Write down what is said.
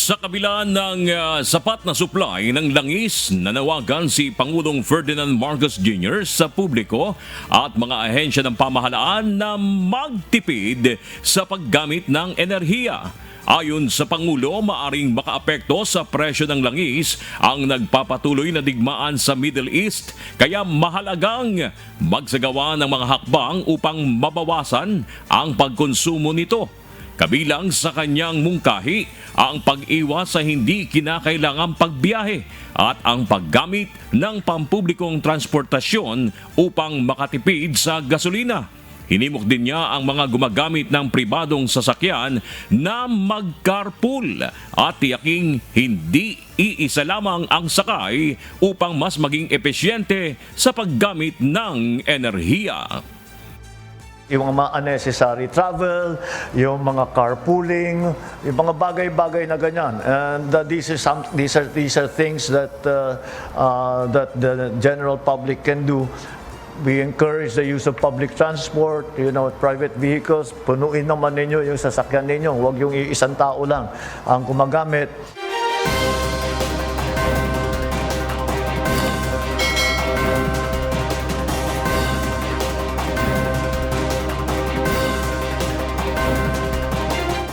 Sa kabila ng sapat na supply ng langis, nanawagan si Pangulong Ferdinand Marcos Jr. sa publiko at mga ahensya ng pamahalaan na magtipid sa paggamit ng enerhiya. Ayon sa Pangulo, maaring makaapekto sa presyo ng langis ang nagpapatuloy na digmaan sa Middle East, kaya mahalagang magsagawa ng mga hakbang upang mabawasan ang pagkonsumo nito. Kabilang sa kanyang mungkahi ang pag-iwas sa hindi kinakailangang pagbiyahe at ang paggamit ng pampublikong transportasyon upang makatipid sa gasolina. Hinimok din niya ang mga gumagamit ng pribadong sasakyan na mag-carpool at tiyaking hindi iisa lamang ang sakay upang mas maging epesyente sa paggamit ng enerhiya. Yung mga unnecessary travel, yung mga carpooling, yung mga bagay-bagay na ganyan. And these are things that that the general public can do. We encourage the use of public transport, private vehicles. Punuin naman ninyo yung sasakyan ninyo. Huwag yung isang tao lang ang gumagamit.